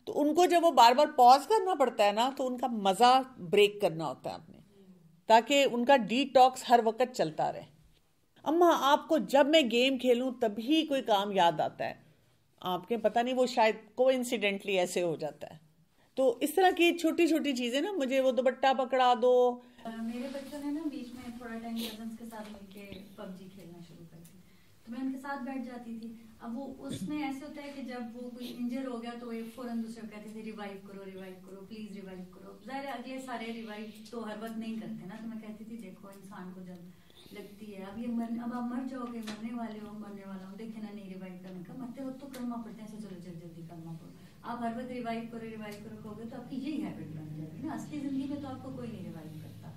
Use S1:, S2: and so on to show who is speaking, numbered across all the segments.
S1: तो उनको जब वो बार बार पॉज करना पड़ता है ना, तो उनका मजा ब्रेक करना होता है आपने, ताकि उनका डिटॉक्स हर वक्त चलता रहे। अम्मा आपको जब मैं गेम खेलूं तभी कोई काम याद आता है, आपके पता नहीं वो शायद कोइंसिडेंटली ऐसे हो जाता है। तो इस तरह की छोटी छोटी चीजें ना, मुझे वो दुपट्टा पकड़ा दो।
S2: मेरे बच्चों ने ना बीच में थोड़ा टाइम कजन्स के साथ मिलके पबजी खेलना शुरू कर दी, तो मैं उनके साथ बैठ जाती थी। अब वो उसमें ऐसे होता है कि जब वो कोई इंजर हो गया तो एक फौरन दूसरे को कहते थे रिवाइव करो प्लीज रिवाइव करो। ज़ाहिर अगले सारे रिवाइव तो हर वक्त नहीं करते ना, तो मैं कहती थी देखो इंसान को जब लगती है अब आप मर जाओगे, मरने वाले हो, मरने वाला हूँ, देखे ना नहीं रिवाइव करने का, मरते वक्त तो कलमा पड़ते हैं, चलो जल्दी कलमा पढ़ो। आप हर वक्त रिवाइव करो कहोगे तो आपकी यही हैबिट बन जाएगी ना। असली जिंदगी में तो आपको कोई नहीं रिवाइव करता।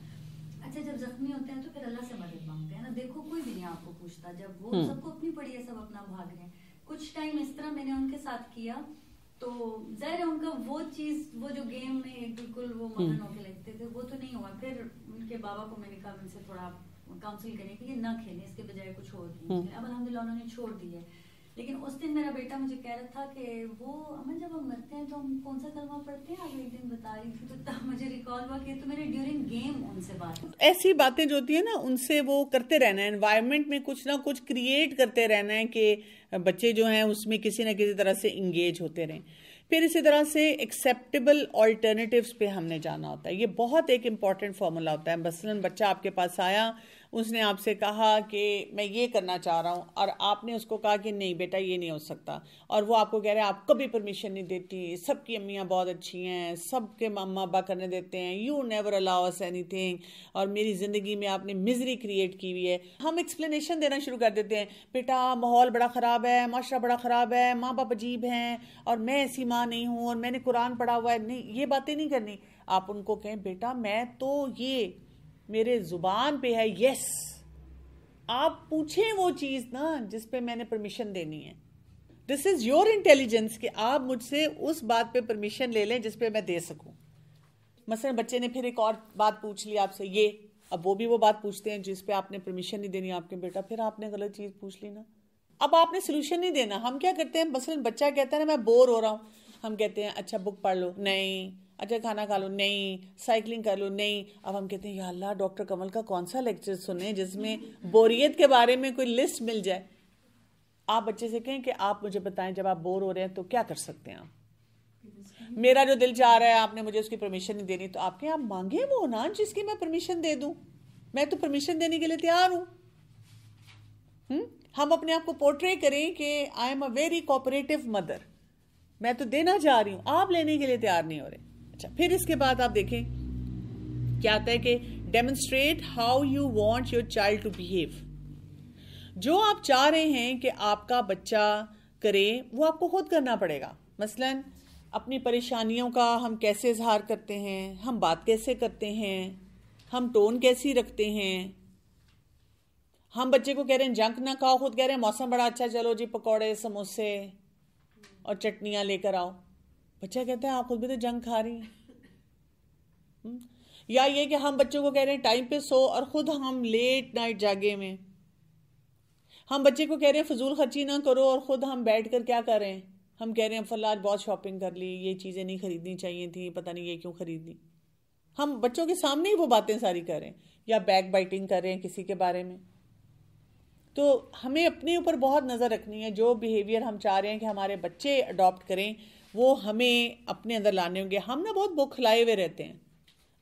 S2: अच्छा जब जख्मी होते हैं तो फिर अल्लाह से मदद मांगते हैं ना। देखो कोई भी नहीं आपको पूछता, जब वो सबको अपनी पड़ी है, सब अपना भाग रहे हैं। कुछ टाइम इस तरह मैंने उनके साथ किया, तो जाहिर है उनका वो चीज, वो जो गेम में बिल्कुल वो मगन होके लगते थे, वो तो नहीं हुआ। फिर उनके बाबा को मैंने कहा उनसे थोड़ा काउंसिल करें कि ये ना खेलें, इसके बजाय कुछ और खेलें। अब अल्हम्दुलिल्लाह उन्होंने छोड़ दी है। लेकिन उस दिन मेरा बेटा मुझे कह रहा था कि वो अमन जब हम मरते हैं तो हम कौन सा कलमा पढ़ते हैं, आप एक दिन बता रही थी, तो तब मुझे रिकॉल हुआ कि तो मैंने ड्यूरिंग गेम उनसे बात।
S1: ऐसी बातें जो होती है ना, उनसे वो करते रहना है, एनवायरनमेंट में कुछ ना कुछ क्रिएट करते रहना है कि बच्चे जो हैं उसमें किसी ना किसी तरह से इंगेज होते रहें। फिर इसी तरह से एक्सेप्टेबल ऑल्टरनेटिव्स पे हमने जाना होता है। ये बहुत एक इम्पॉर्टेंट फार्मूला होता है। मसलन बच्चा आपके पास आया, उसने आपसे कहा कि मैं ये करना चाह रहा हूँ, और आपने उसको कहा कि नहीं बेटा ये नहीं हो सकता, और वो आपको कह रहे हैं आप कभी परमिशन नहीं देती, सबकी अम्मियाँ बहुत अच्छी हैं, सबके मम्मा अब्बा करने देते हैं, you never allow us anything, और मेरी ज़िंदगी में आपने मिजरी क्रिएट की हुई है। हम एक्सप्लेनेशन देना शुरू कर देते हैं, बेटा माहौल बड़ा ख़राब है, माशरा बड़ा ख़राब है, माँ बाप अजीब हैं, और मैं ऐसी माँ नहीं हूँ, और मैंने कुरान पढ़ा हुआ है। नहीं, ये बातें नहीं करनी। आप उनको कहें बेटा मैं तो ये मेरे जुबान पे है, यस। आप पूछें वो चीज ना जिस पे मैंने परमिशन देनी है। दिस इज योर इंटेलिजेंस कि आप मुझसे उस बात पे परमिशन ले लें जिस पे मैं दे सकूं। मसलन बच्चे ने फिर एक और बात पूछ ली आपसे, ये अब वो भी वो बात पूछते हैं जिस पे आपने परमिशन नहीं देनी आपके, बेटा फिर आपने गलत चीज पूछ ली ना। अब आपने सोल्यूशन नहीं देना। हम क्या करते हैं, मसलन बच्चा कहता है ना मैं बोर हो रहा हूं, हम कहते हैं अच्छा बुक पढ़ लो, नहीं। अच्छा खाना खा लो, नहीं। साइकिलिंग कर लो, नहीं। अब हम कहते हैं या अल्लाह डॉक्टर कमल का कौन सा लेक्चर सुने जिसमें बोरियत के बारे में कोई लिस्ट मिल जाए। आप बच्चे से कहें कि आप मुझे बताएं जब आप बोर हो रहे हैं तो क्या कर सकते हैं आप। मेरा जो दिल चाह रहा है, आपने मुझे उसकी परमिशन नहीं देनी, तो आपके आप मांगे वो ना जिसकी मैं परमिशन दे दूं। मैं तो परमिशन देने के लिए तैयार हूं। हम अपने आप को पोर्ट्रे करें कि I am a very cooperative mother, मैं तो देना चाह रही हूं, आप लेने के लिए तैयार नहीं हो रहे। अच्छा फिर इसके बाद आप देखें क्या आता है कि demonstrate how you want your child to behave. जो आप चाह रहे हैं कि आपका बच्चा करे वो आपको खुद करना पड़ेगा। मसलन अपनी परेशानियों का हम कैसे इजहार करते हैं, हम बात कैसे करते हैं, हम टोन कैसी रखते हैं। हम बच्चे को कह रहे हैं जंक ना खाओ, खुद कह रहे हैं मौसम बड़ा अच्छा, चलो जी पकौड़े समोसे और चटनियां लेकर आओ। बच्चा कहता है आप खुद भी तो जंक खा रही हैं। या ये कि हम बच्चों को कह रहे हैं टाइम पे सो, और खुद हम लेट नाइट जागे में। हम बच्चे को कह रहे हैं फजूल खर्ची ना करो, और खुद हम बैठ कर क्या कर रहे हैं, हम कह रहे हैं फला आज बहुत शॉपिंग कर ली, ये चीजें नहीं खरीदनी चाहिए थी, पता नहीं ये क्यों खरीद ली। हम बच्चों के सामने ही वो बातें सारी कर रहे हैं, या बैक बाइटिंग कर रहे हैं किसी के बारे में। तो हमें अपने ऊपर बहुत नज़र रखनी है। जो बिहेवियर हम चाह रहे हैं कि हमारे बच्चे अडॉप्ट करें वो हमें अपने अंदर लाने होंगे। हम ना बहुत बौखलाए हुए रहते हैं।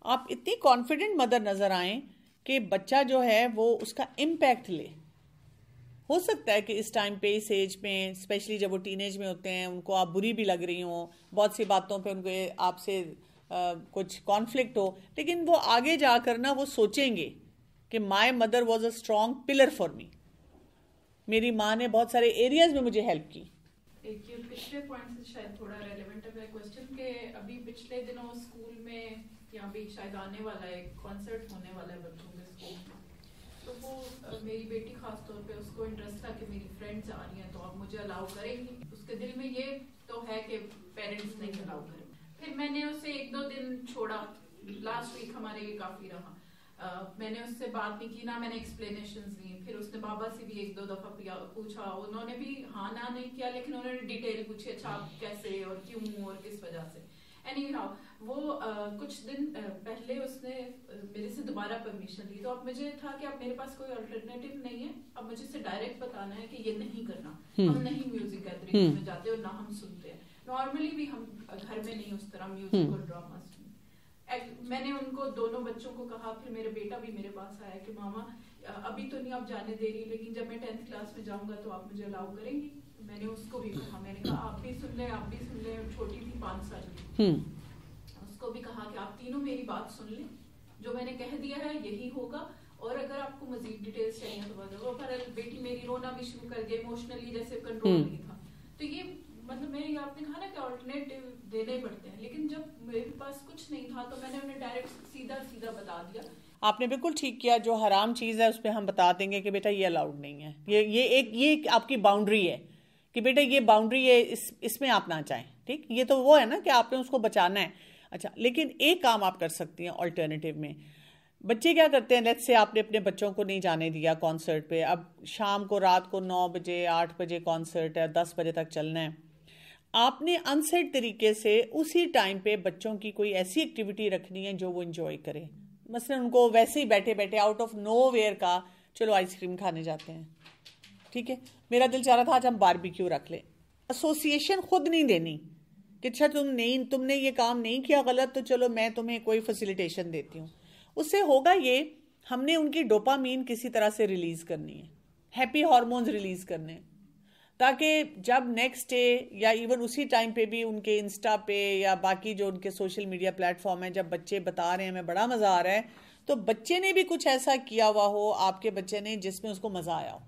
S1: आप इतनी कॉन्फिडेंट मदर नज़र आएं कि बच्चा जो है वो उसका इम्पैक्ट ले। हो सकता है कि इस टाइम पे, इस एज में, स्पेशली जब वो टीनेज में होते हैं, उनको आप बुरी भी लग रही हो, बहुत सी बातों पे उनको आपसे कुछ कॉन्फ्लिक्ट हो, लेकिन वो आगे जाकर ना वो सोचेंगे कि my mother was a strong pillar for me. मेरी माँ ने बहुत सारे एरियाज में मुझे हेल्प की।
S3: एक ये पिछले पॉइंट से शायद थोड़ा रेलेवेंट है क्वेश्चन के, अभी पिछले दिनों स्कूल में या भी शायद आने वाला है कॉन्सर्ट होने वाला है बच्चों के स्कूल में, तो वो मेरी बेटी खास तौर पे उसको इंटरेस्ट था कि मेरी फ्रेंड्स आ रही हैं तो आप मुझे अलाउ करेंगी। उसके दिल में ये तो है कि पेरेंट्स नहीं अलाउ करें। फिर मैंने उसे 1-2 दिन छोड़ा, लास्ट वीक हमारे ये काफी रहा। मैंने उससे बात नहीं की, ना मैंने एक्सप्लेनेशंस दी। फिर उसने बाबा से भी 1-2 दफा पूछा, उन्होंने भी हाँ ना नहीं किया, लेकिन उन्होंने डिटेल पूछी, अच्छा आप कैसे और क्यों और किस वजह से। एनीहाउ वो कुछ दिन पहले उसने मेरे से दोबारा परमिशन ली, तो अब मुझे था कि अब मेरे पास कोई अल्टरनेटिव नहीं है, अब मुझे से डायरेक्ट बताना है कि ये नहीं करना। हम नहीं म्यूजिक गैदरिंग में जाते और ना हम सुनते हैं, नॉर्मली भी हम घर में नहीं उस तरह म्यूजिक और ड्रामा सुनते। मैंने उनको दोनों बच्चों को कहा, फिर मेरा बेटा भी मेरे पास आया कि मामा अभी तो नहीं आप जाने दे रही, लेकिन जब मैं 10th क्लास में जाऊंगा तो आप मुझे अलाउ करेंगी। मैंने उसको भी कहा, मैंने कहा आप भी सुन ले, आप भी सुन ले, छोटी थी 5 साल की, उसको भी कहा कि आप तीनों मेरी बात सुन लें, जो मैंने कह दिया है यही होगा, और अगर आपको मजीद डिटेल्स चाहिए तो बताओ। पर बेटी मेरी रोना भी शुरू कर गई, इमोशनली जैसे कंट्रोल नहीं था। तो ये मतलब मैं आपने कहा ना कि ऑल्टरनेटिव देने पड़ते हैं, लेकिन जब मेरे पास कुछ नहीं था तो मैंने उन्हें डायरेक्ट सीधा बता दिया।
S1: आपने बिल्कुल ठीक किया, जो हराम चीज़ है उस पर हम बता देंगे कि बेटा ये अलाउड नहीं है, ये आपकी बाउंड्री है कि बेटा ये बाउंड्री है, इसमें आप ना जाएं। ठीक, ये तो वो है ना कि आपने उसको बचाना है। अच्छा, लेकिन एक काम आप कर सकती हैं ऑल्टरनेटिव में। बच्चे क्या करते हैं, लेट्स से आपने अपने बच्चों को नहीं जाने दिया कॉन्सर्ट पे, अब शाम को रात को 9 बजे 8 बजे कॉन्सर्ट है, 10 बजे तक चलना है। आपने अनसेट तरीके से उसी टाइम पे बच्चों की कोई ऐसी एक्टिविटी रखनी है जो वो इंजॉय करें। मसलन उनको वैसे ही बैठे बैठे आउट ऑफ नोवेयर का चलो आइसक्रीम खाने जाते हैं, ठीक है, मेरा दिल चाह रहा था आज हम बारबेक्यू रख लें। एसोसिएशन खुद नहीं देनी कि अच्छा तुमने ये काम नहीं किया गलत, तो चलो मैं तुम्हें कोई फैसिलिटेशन देती हूँ। उससे होगा ये, हमने उनकी डोपामीन किसी तरह से रिलीज करनी है, हैप्पी हार्मोन्स रिलीज करने हैं, ताकि जब नेक्स्ट डे या इवन उसी टाइम पे भी उनके इंस्टा पे या बाकी जो उनके सोशल मीडिया प्लेटफॉर्म है, जब बच्चे बता रहे हैं हमें बड़ा मज़ा आ रहा है, तो बच्चे ने भी कुछ ऐसा किया हुआ हो, आपके बच्चे ने, जिसमें उसको मज़ा आया हो,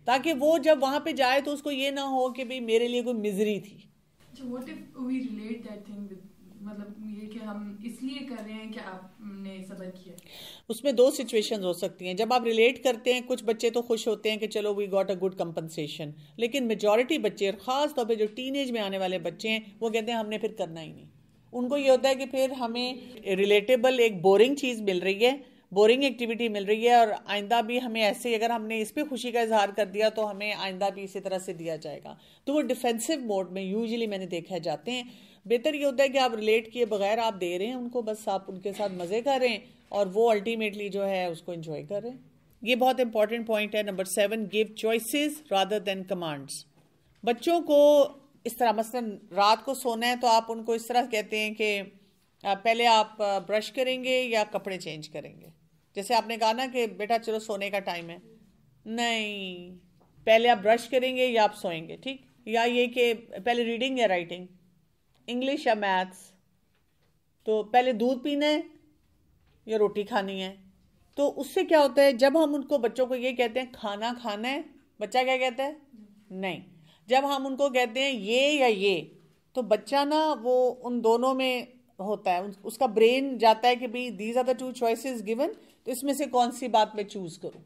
S1: ताकि वो जब वहाँ पे जाए तो उसको ये ना हो कि भाई मेरे लिए कोई मिजरी थी।
S4: What if we relate that thing with, मतलब ये कि हम इसलिए कर रहे हैं कि आपने सब्र किया।
S1: उसमें 2 सिचुएशंस हो सकती हैं। जब आप रिलेट करते हैं, कुछ बच्चे तो खुश होते हैं कि चलो we got a good compensation, लेकिन मेजॉरिटी बच्चे, खास तौर पे जो टीनेज में आने वाले बच्चे हैं, वो कहते हैं हमने फिर करना ही नहीं। उनको ये होता है कि फिर हमें रिलेटेबल एक बोरिंग चीज़ मिल रही है, बोरिंग एक्टिविटी मिल रही है, और आइंदा भी हमें ऐसे, अगर हमने इस पर खुशी का इजहार कर दिया तो हमें आइंदा भी इसी तरह से दिया जाएगा। तो वो डिफेंसिव मोड में यूजुअली मैंने देखा है जाते हैं। बेहतर ये होता है कि आप रिलेट किए बगैर आप दे रहे हैं उनको, बस आप उनके साथ मज़े कर रहे हैं और वो अल्टीमेटली जो है उसको एंजॉय कर रहे हैं। ये बहुत इंपॉर्टेंट पॉइंट है। Number 7, give choices rather than commands. बच्चों को इस तरह, मसलन रात को सोना है तो आप उनको इस तरह कहते हैं कि पहले आप ब्रश करेंगे या कपड़े चेंज करेंगे। जैसे आपने कहा ना कि बेटा चलो सोने का टाइम है, नहीं, पहले आप ब्रश करेंगे या आप सोएंगे, ठीक, या ये कि पहले रीडिंग या राइटिंग, इंग्लिश या मैथ्स, तो पहले दूध पीना है या रोटी खानी है। तो उससे क्या होता है, जब हम उनको, बच्चों को ये कहते हैं खाना खाना है, बच्चा क्या कहता है, नहीं। जब हम उनको कहते हैं ये या ये, तो बच्चा ना वो उन दोनों में होता है, उसका ब्रेन जाता है कि भाई these are the 2 choices given, तो इसमें से कौन सी बात मैं चूज करूं।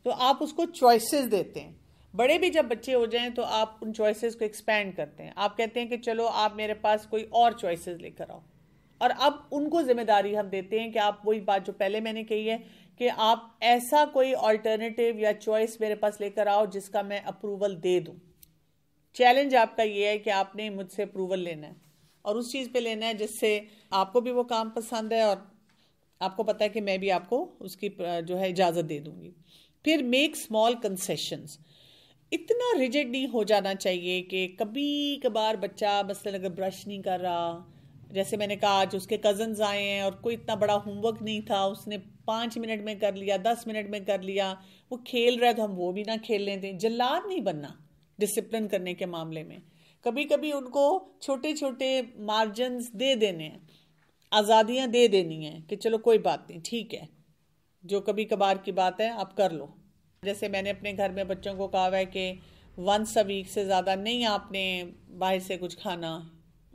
S1: तो आप उसको चॉइसेस देते हैं। बड़े भी जब बच्चे हो जाएं तो आप उन चॉइसेस को एक्सपैंड करते हैं। आप कहते हैं कि चलो आप मेरे पास कोई और चॉइसेस लेकर आओ, और अब उनको जिम्मेदारी हम देते हैं कि आप, वही बात जो पहले मैंने कही है, कि आप ऐसा कोई ऑल्टरनेटिव या चॉइस मेरे पास लेकर आओ जिसका मैं अप्रूवल दे दूं। चैलेंज आपका ये है कि आपने मुझसे अप्रूवल लेना है और उस चीज़ पे लेना है जिससे आपको भी वो काम पसंद है और आपको पता है कि मैं भी आपको उसकी जो है इजाज़त दे दूंगी। फिर मेक स्मॉल कंसेशंस। इतना रिजिड नहीं हो जाना चाहिए कि कभी कभार बच्चा मसलन अगर ब्रश नहीं कर रहा, जैसे मैंने कहा आज उसके कज़न्स आए हैं और कोई इतना बड़ा होमवर्क नहीं था, उसने 5 मिनट में कर लिया, 10 मिनट में कर लिया, वो खेल रहा है तो हम वो भी ना खेलने दें। जल्लाद नहीं बनना डिसिप्लिन करने के मामले में। कभी कभी उनको छोटे छोटे मार्जिन्स दे देने हैं, आज़ादियाँ दे देनी है कि चलो कोई बात नहीं, ठीक है, जो कभी कभार की बात है आप कर लो। जैसे मैंने अपने घर में बच्चों को कहा है कि 1 वीक से ज़्यादा नहीं आपने बाहर से कुछ खाना,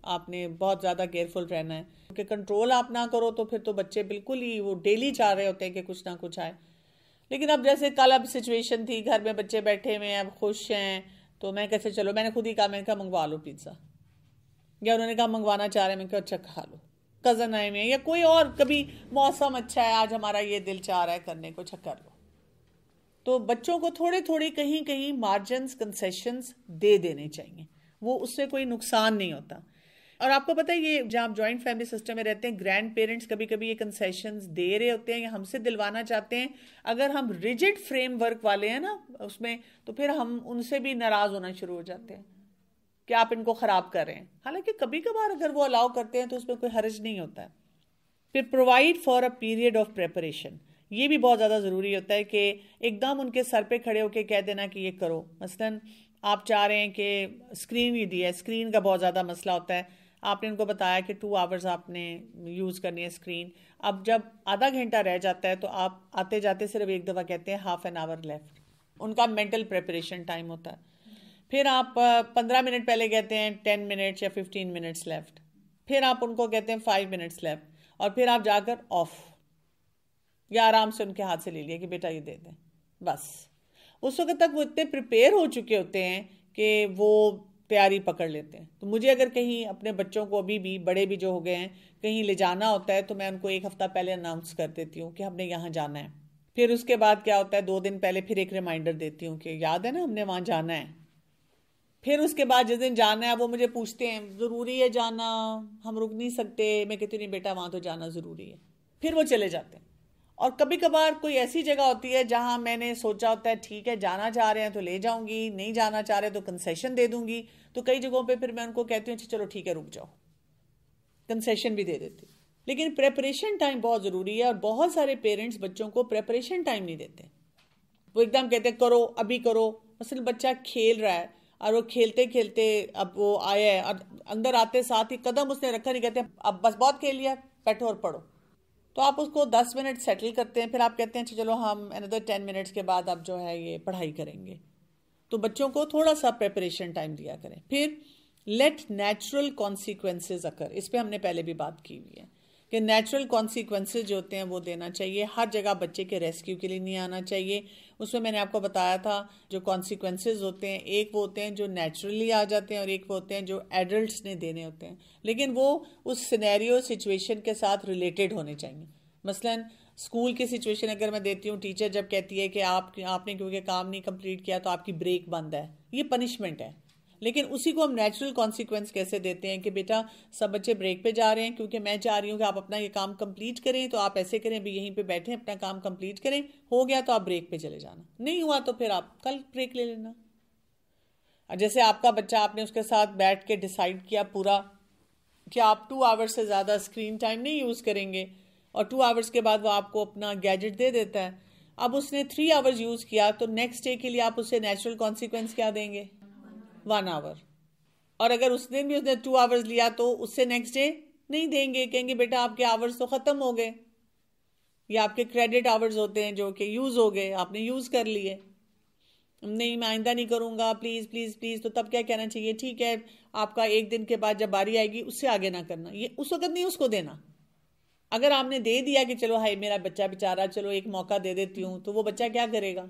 S1: आपने बहुत ज़्यादा केयरफुल रहना है, क्योंकि कंट्रोल आप ना करो तो फिर तो बच्चे बिल्कुल ही वो डेली चाह रहे होते हैं कि कुछ ना कुछ आए। लेकिन अब जैसे कल अब सिचुएशन थी, घर में बच्चे बैठे हुए हैं, अब खुश हैं, तो मैं कैसे, चलो मैंने खुद ही कहा, मैंने कहा मंगवा लो पिज़्ज़ा, या उन्होंने कहा मंगवाना चाह रहे हैं, मैंने कहा अच्छा खा लो, कज़न आए हुए हैं, या कोई और, कभी मौसम अच्छा है आज हमारा ये दिल चाह रहा है करने को, अच्छा कर लो। तो बच्चों को थोड़े थोड़े कहीं कहीं मार्जिन्स, कंसेशंस दे देने चाहिए, वो उससे कोई नुकसान नहीं होता। और आपको पता है ये जब आप जॉइंट फैमिली सिस्टम में रहते हैं, ग्रैंड पेरेंट्स कभी कभी ये कंसेशंस दे रहे होते हैं या हमसे दिलवाना चाहते हैं। अगर हम रिजिड फ्रेमवर्क वाले हैं ना उसमें, तो फिर हम उनसे भी नाराज होना शुरू हो जाते हैं कि आप इनको खराब कर रहे हैं। हालांकि कभी कभार अगर वो अलाउ करते हैं तो उसमें कोई हर्ज नहीं होता है। फिर provide for a period of preparation, ये भी बहुत ज़्यादा ज़रूरी होता है कि एकदम उनके सर पे खड़े होके कह देना कि ये करो। मसलन आप चाह रहे हैं कि स्क्रीन ही दी है, स्क्रीन का बहुत ज़्यादा मसला होता है, आपने उनको बताया कि 2 आवर्स आपने यूज़ करनी है स्क्रीन। अब जब आधा घंटा रह जाता है तो आप आते जाते सिर्फ एक दफ़ा कहते हैं हाफ एन आवर लेफ्ट, उनका मेंटल प्रेपरेशन टाइम होता है। फिर आप 15 मिनट पहले कहते हैं 10 मिनट्स या 15 मिनट्स लेफ्ट, फिर आप उनको कहते हैं 5 मिनट्स लेफ्ट, और फिर आप जाकर ऑफ या आराम से उनके हाथ से ले लिया कि बेटा ये दे दें। बस उस वक्त तक वो इतने प्रिपेयर हो चुके होते हैं कि वो तैयारी पकड़ लेते हैं। तो मुझे अगर कहीं अपने बच्चों को, अभी भी बड़े भी जो हो गए हैं, कहीं ले जाना होता है तो मैं उनको 1 हफ्ता पहले अनाउंस कर देती हूँ कि हमने यहाँ जाना है। फिर उसके बाद क्या होता है, 2 दिन पहले फिर एक रिमाइंडर देती हूँ कि याद है ना हमने वहाँ जाना है। फिर उसके बाद जिस दिन जाना है वो मुझे पूछते हैं ज़रूरी है जाना, हम रुक नहीं सकते। मैं कहती नहीं बेटा वहाँ तो जाना ज़रूरी है। फिर वो चले जाते हैं। और कभी कभार कोई ऐसी जगह होती है जहां मैंने सोचा होता है ठीक है जाना चाह रहे हैं तो ले जाऊंगी, नहीं जाना चाह रहे तो कंसेशन दे दूंगी। तो कई जगहों पे फिर मैं उनको कहती हूँ चलो ठीक है रुक जाओ, कंसेशन भी दे देती। लेकिन प्रेपरेशन टाइम बहुत ज़रूरी है और बहुत सारे पेरेंट्स बच्चों को प्रेपरेशन टाइम नहीं देते। वो एकदम कहते करो अभी करो। असल बच्चा खेल रहा है और वो खेलते खेलते अब वो आया है और अंदर आते साथ ही कदम उसने रखा नहीं, कहते अब बस बहुत खेल लिया, बैठो और पढ़ो। तो आप उसको 10 मिनट सेटल करते हैं, फिर आप कहते हैं चलो हम अनदर 10 मिनट्स के बाद अब जो है ये पढ़ाई करेंगे। तो बच्चों को थोड़ा सा प्रेपरेशन टाइम दिया करें। फिर लेट नेचुरल कॉन्सिक्वेंसेज अकर, इस पे हमने पहले भी बात की हुई है कि नेचुरल कॉन्सिक्वेंसेज जो होते हैं वो देना चाहिए। हर जगह बच्चे के रेस्क्यू के लिए नहीं आना चाहिए। उसमें मैंने आपको बताया था जो कॉन्सिक्वेंसेज होते हैं, एक वो होते हैं जो नेचुरली आ जाते हैं और एक वो होते हैं जो एडल्ट्स ने देने होते हैं, लेकिन वो उस सिनेरियो सिचुएशन के साथ रिलेटेड होने चाहिए। मसलन स्कूल की सिचुएशन अगर मैं देती हूँ, टीचर जब कहती है कि आपने क्योंकि काम नहीं कंप्लीट किया तो आपकी ब्रेक बंद है, ये पनिशमेंट है। लेकिन उसी को हम नेचुरल कॉन्सिक्वेंस कैसे देते हैं कि बेटा सब बच्चे ब्रेक पे जा रहे हैं क्योंकि मैं चाह रही हूँ कि आप अपना ये काम कंप्लीट करें, तो आप ऐसे करें भी यहीं पे बैठे अपना काम कंप्लीट करें, हो गया तो आप ब्रेक पे चले जाना, नहीं हुआ तो फिर आप कल ब्रेक ले लेना। जैसे आपका बच्चा, आपने उसके साथ बैठ के डिसाइड किया पूरा कि आप 2 आवर्स से ज़्यादा स्क्रीन टाइम नहीं यूज़ करेंगे और 2 आवर्स के बाद वो आपको अपना गैजेट दे देता है। अब उसने 3 आवर्स यूज़ किया तो नेक्स्ट डे के लिए आप उसे नेचुरल कॉन्सिक्वेंस क्या देंगे? 1 आवर। और अगर उस दिन भी उसने 2 आवर्स लिया तो उससे नेक्स्ट डे नहीं देंगे, कहेंगे बेटा आपके आवर्स तो ख़त्म हो गए, या आपके क्रेडिट आवर्स होते हैं जो कि यूज़ हो गए, आपने यूज़ कर लिए, नहीं मैं आइंदा नहीं करूँगा, प्लीज़ प्लीज़ प्लीज़। तो तब क्या कहना चाहिए? ठीक है आपका 1 दिन के बाद जब बारी आएगी उससे आगे ना करना, ये उस वक्त नहीं उसको देना। अगर आपने दे दिया कि चलो हाय मेरा बच्चा बेचारा, चलो एक मौका दे देती हूँ, तो वो बच्चा क्या करेगा?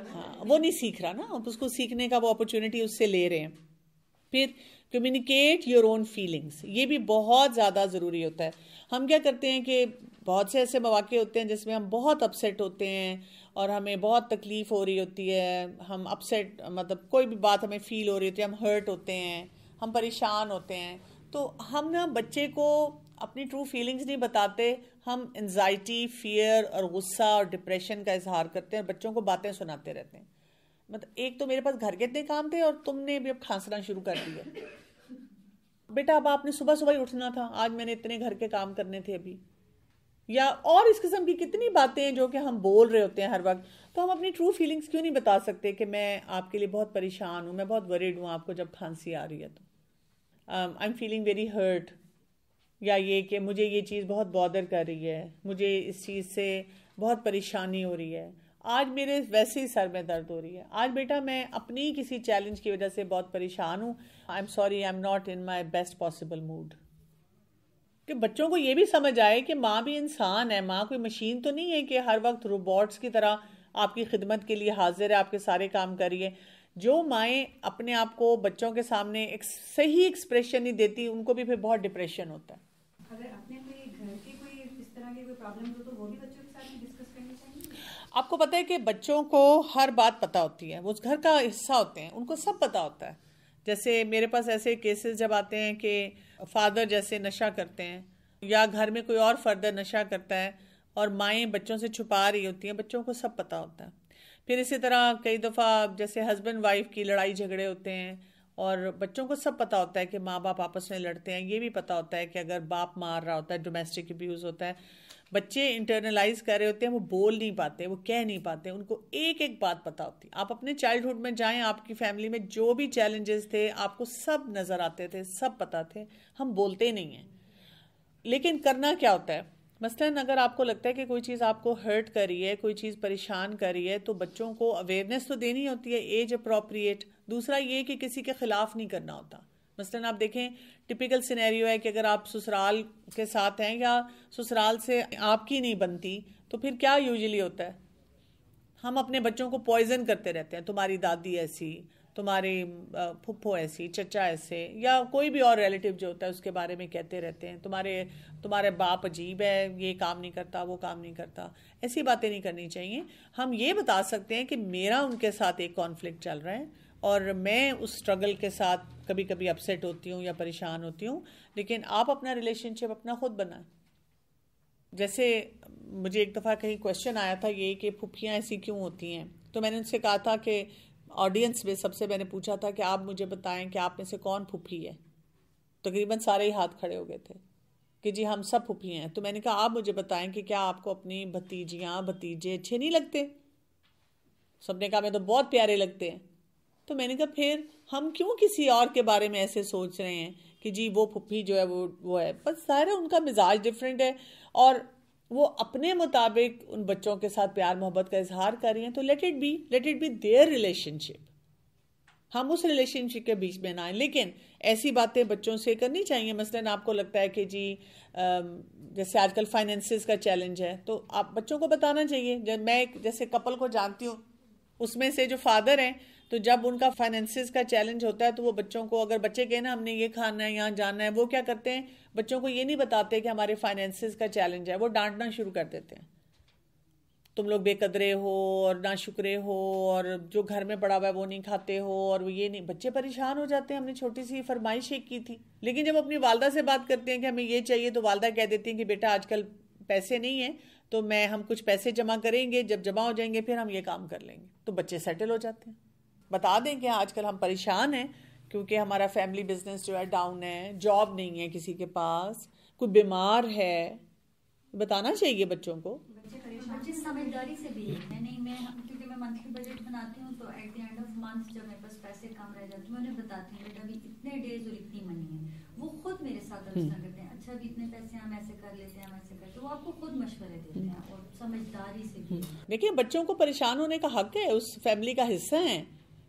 S1: हाँ, वो नहीं सीख रहा ना, आप उसको सीखने का वो अपॉर्चुनिटी उससे ले रहे हैं। फिर कम्युनिकेट योर ओन फीलिंग्स, ये भी बहुत ज़्यादा ज़रूरी होता है। हम क्या करते हैं कि बहुत से ऐसे मौके होते हैं जिसमें हम बहुत अपसेट होते हैं और हमें बहुत तकलीफ़ हो रही होती है, हम अपसेट मतलब कोई भी बात हमें फील हो रही होती है, हम हर्ट होते हैं, हम परेशान होते हैं, तो हम ना बच्चे को अपनी ट्रू फीलिंग्स नहीं बताते, हम एंजाइटी, फियर और गुस्सा और डिप्रेशन का इजहार करते हैं, बच्चों को बातें सुनाते रहते हैं। मतलब एक तो मेरे पास घर के इतने काम थे और तुमने भी अब खांसना शुरू कर दिया, बेटा अब आपने सुबह सुबह ही उठना था, आज मैंने इतने घर के काम करने थे अभी, या और इस किस्म की कितनी बातें हैं जो कि हम बोल रहे होते हैं हर वक्त। तो हम अपनी ट्रू फीलिंग्स क्यों नहीं बता सकते कि मैं आपके लिए बहुत परेशान हूँ, मैं बहुत वरीड हूँ आपको जब खांसी आ रही है तो I am feeling very hurt, या ये कि मुझे ये चीज़ बहुत बॉदर कर रही है, मुझे इस चीज़ से बहुत परेशानी हो रही है, आज मेरे वैसे ही सर में दर्द हो रही है, आज बेटा मैं अपनी किसी चैलेंज की वजह से बहुत परेशान हूँ, I am sorry, I am not in my best possible mood. कि बच्चों को ये भी समझ आए कि माँ भी इंसान है, माँ कोई मशीन तो नहीं है कि हर वक्त रोबोट्स की तरह आपकी खिदमत के लिए हाजिर है, आपके सारे काम करिए। जो माएँ अपने आप को बच्चों के सामने एक सही एक्सप्रेशन नहीं देती, उनको भी फिर बहुत डिप्रेशन होता है।
S2: अगर अपने कोई घर की कोई इस तरह की कोई प्रॉब्लम हो तो वो भी बच्चों के साथ में डिस्कस करनी चाहिए।
S1: आपको पता है कि बच्चों को हर बात पता होती है, वो उस घर का हिस्सा होते हैं, उनको सब पता होता है। जैसे मेरे पास ऐसे केसेस जब आते हैं कि फादर जैसे नशा करते हैं या घर में कोई और फर्दर नशा करता है और माएँ बच्चों से छुपा रही होती हैं, बच्चों को सब पता होता है। फिर इसी तरह कई दफ़ा जैसे हस्बैंड वाइफ की लड़ाई झगड़े होते हैं और बच्चों को सब पता होता है कि माँ बाप आपस में लड़ते हैं। ये भी पता होता है कि अगर बाप मार रहा होता है, डोमेस्टिक अब्यूज़ होता है, बच्चे इंटरनलाइज कर रहे होते हैं, वो बोल नहीं पाते, वो कह नहीं पाते, उनको एक एक बात पता होती है। आप अपने चाइल्डहुड में जाएं, आपकी फैमिली में जो भी चैलेंजेस थे आपको सब नज़र आते थे, सब पता थे, हम बोलते नहीं हैं। लेकिन करना क्या होता है, मसलन अगर आपको लगता है कि कोई चीज़ आपको हर्ट कर रही है, कोई चीज़ परेशान कर रही है, तो बच्चों को अवेयरनेस तो देनी होती है, एज अप्रोप्रिएट। दूसरा ये कि किसी के खिलाफ नहीं करना होता। मसलन आप देखें, टिपिकल सिनेरियो है कि अगर आप ससुराल के साथ हैं या ससुराल से आपकी नहीं बनती, तो फिर क्या यूजुअली होता है, हम अपने बच्चों को पॉइजन करते रहते हैं, तुम्हारी दादी ऐसी, तुम्हारी फुफ्फो ऐसी, चचा ऐसे, या कोई भी और रिलेटिव जो होता है उसके बारे में कहते रहते हैं, तुम्हारे बाप अजीब है, ये काम नहीं करता, वो काम नहीं करता। ऐसी बातें नहीं करनी चाहिए। हम ये बता सकते हैं कि मेरा उनके साथ एक कॉन्फ्लिक्ट चल रहा है और मैं उस स्ट्रगल के साथ कभी कभी अपसेट होती हूँ या परेशान होती हूँ, लेकिन आप अपना रिलेशनशिप अपना खुद बनाएं। जैसे मुझे एक दफ़ा कहीं क्वेश्चन आया था ये कि फुफ्फियाँ ऐसी क्यों होती हैं, तो मैंने उनसे कहा था कि ऑडियंस में सबसे मैंने पूछा था कि आप मुझे बताएं कि आप में से कौन फुफ्फी है। तकरीबन सारे ही हाथ खड़े हो गए थे कि जी हम सब फुफ्फी हैं। तो मैंने कहा आप मुझे बताएं कि क्या आपको अपनी भतीजियाँ भतीजे अच्छे नहीं लगते? सबने कहा मैं तो बहुत प्यारे लगते हैं। तो मैंने कहा फिर हम क्यों किसी और के बारे में ऐसे सोच रहे हैं कि जी वो फुफ्फी जो है वो है। बस सारा उनका मिजाज डिफरेंट है और वो अपने मुताबिक उन बच्चों के साथ प्यार मोहब्बत का इजहार कर रही हैं, तो let it be their relationship. हम उस रिलेशनशिप के बीच में ना आए। लेकिन ऐसी बातें बच्चों से करनी चाहिए। मसलन आपको लगता है कि जी जैसे आजकल फाइनेंसेस का चैलेंज है, तो आप बच्चों को बताना चाहिए। जब मैं जैसे कपल को जानती हूँ, उसमें से जो फादर हैं, तो जब उनका फाइनेंसेस का चैलेंज होता है तो वो बच्चों को, अगर बच्चे कहें ना हमने ये खाना है, यहाँ जाना है, वो क्या करते हैं, बच्चों को ये नहीं बताते कि हमारे फाइनेंसेस का चैलेंज है, वो डांटना शुरू कर देते हैं, तुम लोग बेकदरे हो और ना शुक्रे हो और जो घर में पड़ा हुआ है वो नहीं खाते हो और वो ये नहीं। बच्चे परेशान हो जाते हैं। हमने छोटी सी फरमाइश एक की थी, लेकिन जब अपनी वालदा से बात करते हैं कि हमें ये चाहिए, तो वालदा कह देती हैं कि बेटा आजकल पैसे नहीं है, तो हम कुछ पैसे जमा करेंगे, जब जमा हो जाएंगे फिर हम ये काम कर लेंगे। तो बच्चे सेटल हो जाते हैं। बता दें कि आजकल हम परेशान हैं क्योंकि हमारा फैमिली बिजनेस जो है डाउन है, जॉब नहीं है किसी के पास, कोई बीमार है। बताना चाहिए बच्चों को।
S2: बच्चे समझदारी से भी नहीं, मैं क्योंकि मैं मंथली बजट बनाती हूँ, तो at the end of month जब मेरे पास पैसे कम रह जाते हैं, मैं उन्हें बताती हूँ बेटा अभी इतने डेज और इतनी मनी है। वो खुद मेरे साथ आलोचना करते हैं, अच्छा अभी इतने पैसे हम ऐसे कर लेते हैं, हम ऐसे करते हैं। वो आपको खुद मशवरे देते हैं और समझदारी से भी।
S1: देखिए बच्चों को परेशान होने का हक है, उस फैमिली का हिस्सा है,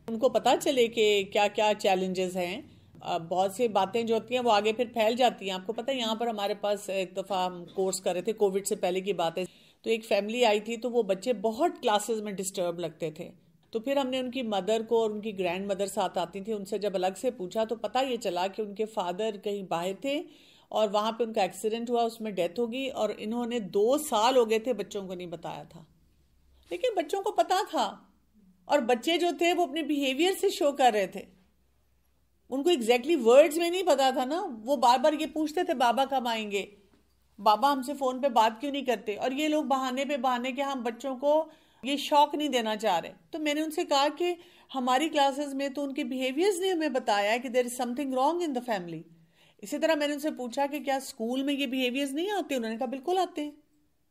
S1: उनको पता चले कि क्या क्या चैलेंजेस हैं। बहुत सी बातें जो होती हैं वो आगे फिर फैल जाती हैं। आपको पता है यहाँ पर हमारे पास एक दफ़ा हम कोर्स कर रहे थे, कोविड से पहले की बात है, तो एक फैमिली आई थी, तो वो बच्चे बहुत क्लासेस में डिस्टर्ब लगते थे। तो फिर हमने उनकी मदर को और उनकी ग्रैंड मदर साथ आती थी, उनसे जब अलग से पूछा तो पता ये चला कि उनके फादर कहीं बाहर थे और वहाँ पे उनका एक्सीडेंट हुआ, उसमें डेथ हो गई और इन्होंने 2 साल हो गए थे बच्चों को नहीं बताया था। लेकिन बच्चों को पता था और बच्चे जो थे वो अपने बिहेवियर से शो कर रहे थे। उनको एग्जैक्टली वर्ड्स में नहीं पता था ना, वो बार बार ये पूछते थे बाबा कब आएंगे, बाबा हमसे फोन पे बात क्यों नहीं करते। और ये लोग बहाने पे बहाने के हम बच्चों को ये शौक नहीं देना चाह रहे। तो मैंने उनसे कहा कि हमारी क्लासेस में तो उनके बिहेवियर्स ने हमें बताया कि there is something wrong in the family. इसी तरह मैंने उनसे पूछा कि क्या स्कूल में ये बिहेवियर्स नहीं आते? उन्होंने कहा बिल्कुल आते हैं,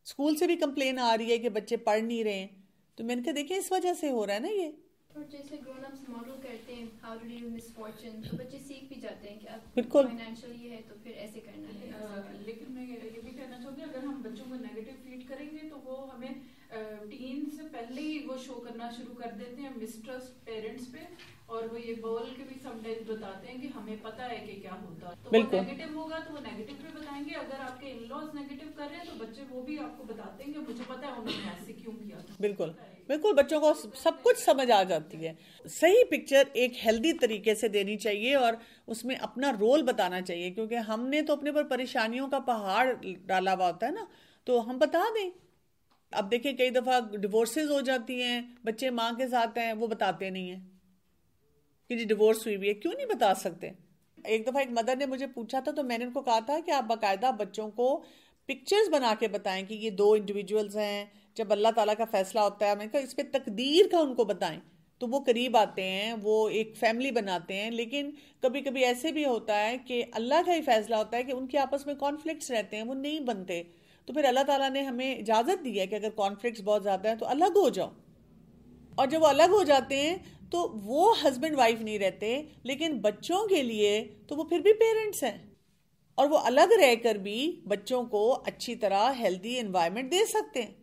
S1: स्कूल से भी कंप्लेन आ रही है कि बच्चे पढ़ नहीं रहे हैं। तो मैंने कहा देखिए इस वजह से हो रहा है ना ये।
S5: और जैसे ग्रोन अप्स मॉडल करते हैं how to deal with misfortune, तो बच्चे सीख भी जाते हैं कि अब
S1: बिल्कुल
S5: फाइनेंशियली है तो फिर ऐसे करना है।
S3: लेकिन मैं ये भी कहना चाहूँगी, अगर हम बच्चों को नेगेटिव फीड करेंगे तो वो हमें टीन से पहले ही वो शो करना शुरू कर देते हैं मिसट्रस्ट पेरेंट्स पे, और वो ये बोल के भी समटाइम्स बताते हैं कि हमें पता है कि क्या होता है। तो वो नेगेटिव होगा तो वो नेगेटिव भी बताएंगे। अगर आपके इन-लॉज नेगेटिव कर रहे हैं तो बच्चे वो भी आपको बताते हैं कि मुझे पता है उन्होंने ऐसे क्यों किया था।
S1: बिल्कुल बिल्कुल, बच्चों को सब कुछ समझ आ जाती है। सही पिक्चर एक हेल्दी तरीके से देनी चाहिए और उसमें अपना रोल बताना चाहिए, क्योंकि हमने तो अपने पर परेशानियों का पहाड़ डाला हुआ होता है ना, तो हम बता दें अब देखिए कई दफा डिवोर्सेज हो जाती हैं, बच्चे माँ के साथ हैं, वो बताते नहीं है कि जी डिवोर्स हुई भी है। क्यों नहीं बता सकते? एक दफा एक मदर ने मुझे पूछा था, तो मैंने उनको कहा था कि आप बाकायदा बच्चों को पिक्चर्स बना के बताएं कि ये दो इंडिविजुअल्स हैं, जब अल्लाह ताला का फैसला होता है, मैंने कहा इस पे तकदीर का उनको बताएं, तो वो करीब आते हैं, वो एक फैमिली बनाते हैं। लेकिन कभी कभी ऐसे भी होता है कि अल्लाह का ही फैसला होता है कि उनके आपस में कॉन्फ्लिक्ट्स रहते हैं, वो नहीं बनते, तो फिर अल्लाह ताला ने हमें इजाज़त दी है कि अगर कॉन्फ्लिक्ट्स बहुत ज़्यादा है तो अलग हो जाओ। और जब वो अलग हो जाते हैं तो वो हस्बैंड वाइफ नहीं रहते, लेकिन बच्चों के लिए तो वो फिर भी पेरेंट्स हैं, और वो अलग रहकर भी बच्चों को अच्छी तरह हेल्दी एनवायरनमेंट दे सकते हैं।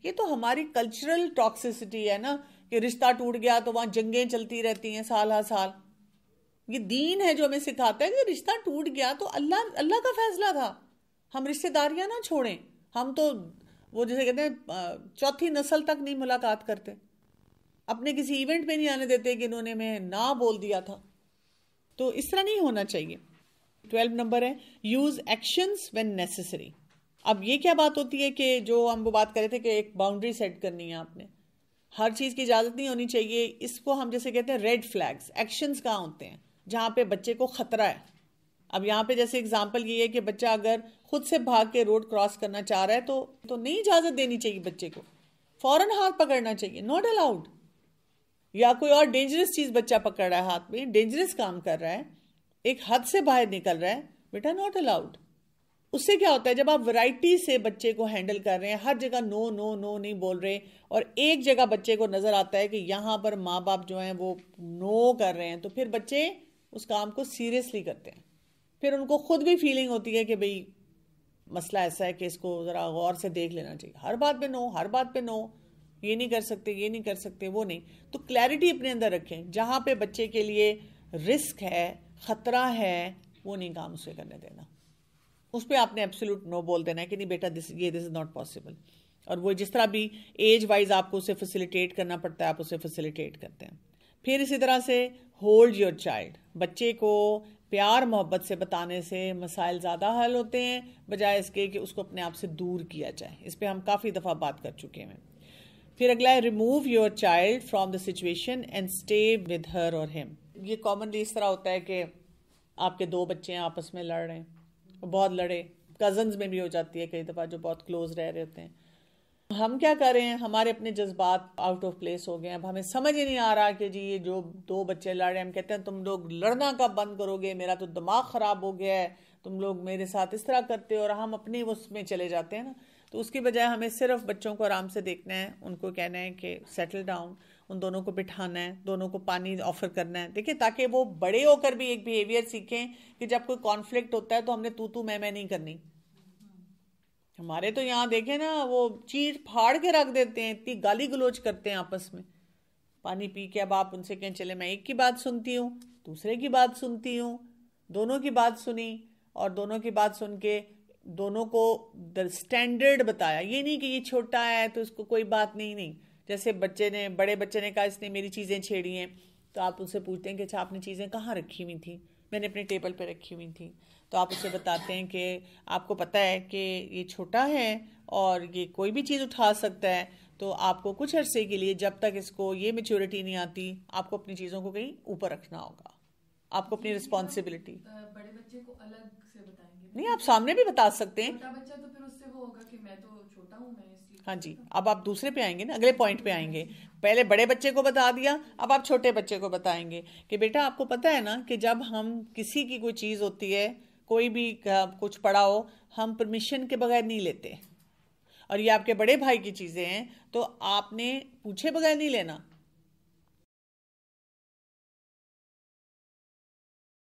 S1: ये तो हमारी कल्चरल टॉक्सिसिटी है ना, कि रिश्ता टूट गया तो वहां जंगें चलती रहती हैं साल हर साल। ये दीन है जो हमें सिखाता है कि रिश्ता टूट गया तो अल्लाह का फैसला था, हम रिश्तेदारियां ना छोड़ें। हम तो वो जैसे कहते हैं चौथी नस्ल तक नहीं मुलाकात करते, अपने किसी इवेंट में नहीं आने देते कि इन्होंने मैं ना बोल दिया था। तो इस तरह नहीं होना चाहिए। 12 नंबर है यूज एक्शंस व्हेन नेसेसरी। अब ये क्या बात होती है कि जो हम वो बात कर रहे थे कि एक बाउंड्री सेट करनी है आपने, हर चीज की इजाजत नहीं होनी चाहिए। इसको हम जैसे कहते हैं रेड फ्लैग्स, एक्शंस कहाँ होते हैं जहां पे बच्चे को खतरा है। अब यहाँ पे जैसे एग्जांपल ये है कि बच्चा अगर खुद से भाग के रोड क्रॉस करना चाह रहा है तो नहीं इजाजत देनी चाहिए बच्चे को, फौरन हाथ पकड़ना चाहिए, नॉट अलाउड। या कोई और डेंजरस चीज बच्चा पकड़ रहा है हाथ में, डेंजरस काम कर रहा है, एक हद से बाहर निकल रहा है, बेटा नॉट अलाउड। उससे क्या होता है, जब आप वैरायटी से बच्चे को हैंडल कर रहे हैं, हर जगह नो नो नो नहीं बोल रहे, और एक जगह बच्चे को नजर आता है कि यहां पर माँ बाप जो हैं वो नो कर रहे हैं, तो फिर बच्चे उस काम को सीरियसली करते हैं। फिर उनको खुद भी फीलिंग होती है कि भाई मसला ऐसा है कि इसको जरा गौर से देख लेना चाहिए। हर बात पे नो, हर बात पे नो, ये नहीं कर सकते, ये नहीं कर सकते, वो नहीं। तो क्लैरिटी अपने अंदर रखें, जहां पे बच्चे के लिए रिस्क है, खतरा है, वो नहीं काम उसे करने देना। उस पर आपने एब्सोल्यूट नो बोल देना है कि नहीं बेटा दिस इज नॉट पॉसिबल। और वो जिस तरह भी एज वाइज आपको उसे फैसिलिटेट करना पड़ता है, आप उसे फैसिलिटेट करते हैं। फिर इसी तरह से होल्ड योर चाइल्ड। बच्चे को प्यार मोहब्बत से बताने से मसाइल ज़्यादा हल होते हैं, बजाय इसके कि उसको अपने आप से दूर किया जाए। इस पर हम काफ़ी दफ़ा बात कर चुके हैं। फिर अगला है remove your child from the situation and stay with her और हिम। ये कॉमनली इस तरह होता है कि आपके दो बच्चे हैं, आपस में लड़ रहे हैं, बहुत लड़े, कजन्स में भी हो जाती है कई दफ़ा, जो बहुत क्लोज रह रहे होते हैं। हम क्या कर रहे हैं, हमारे अपने जज्बात आउट ऑफ प्लेस हो गए हैं। अब हमें समझ ही नहीं आ रहा कि जी ये जो दो बच्चे लड़ रहे हैं, हम कहते हैं तुम लोग लड़ना कब बंद करोगे, मेरा तो दिमाग खराब हो गया है, तुम लोग मेरे साथ इस तरह करते हो, और हम अपने उसमें चले जाते हैं ना। तो उसकी बजाय हमें सिर्फ बच्चों को आराम से देखना है, उनको कहना है कि सेटल डाउन, उन दोनों को बिठाना है, दोनों को पानी ऑफर करना है। देखिए, ताकि वो बड़े होकर भी एक बिहेवियर सीखें कि जब कोई कॉन्फ्लिक्ट होता है तो हमने तू मैं नहीं करनी। हमारे तो यहाँ देखे ना, वो चीर फाड़ के रख देते हैं, इतनी गाली गलोच करते हैं आपस में। पानी पी के अब आप उनसे कहें चले मैं एक की बात सुनती हूँ, दूसरे की बात सुनती हूँ, दोनों की बात सुनी, और दोनों की बात सुन के दोनों को स्टैंडर्ड बताया। ये नहीं कि ये छोटा है तो इसको कोई बात नहीं। जैसे बड़े बच्चे ने कहा इसने मेरी चीज़ें छेड़ी हैं, तो आप उससे पूछते हैं कि अच्छा आपने चीज़ें कहाँ रखी हुई थी? मैंने अपने टेबल पे रखी हुई थी। तो आप उसे बताते हैं कि आपको पता है कि ये छोटा है और ये कोई भी चीज़ उठा सकता है, तो आपको कुछ अरसे के लिए, जब तक इसको ये मैच्योरिटी नहीं आती, आपको अपनी चीज़ों को कहीं ऊपर रखना होगा, आपको अपनी रिस्पॉन्सिबिलिटी।
S4: बड़े बच्चे को अलग से बताएंगे?
S1: नहीं, आप सामने भी बता सकते हैं।
S4: छोटा बच्चा तो फिर उससे वो होगा कि मैं तो छोटा हूँ, मैं इसलिए।
S1: हाँ जी, अब आप दूसरे पे आएंगे ना, अगले पॉइंट पे आएंगे। पहले बड़े बच्चे को बता दिया, अब आप छोटे बच्चे को बताएंगे कि बेटा आपको पता है ना कि जब हम किसी की कोई चीज़ होती है, कोई भी कुछ पड़ा हो, हम परमिशन के बगैर नहीं लेते, और ये आपके बड़े भाई की चीज़ें हैं तो आपने पूछे बगैर नहीं लेना।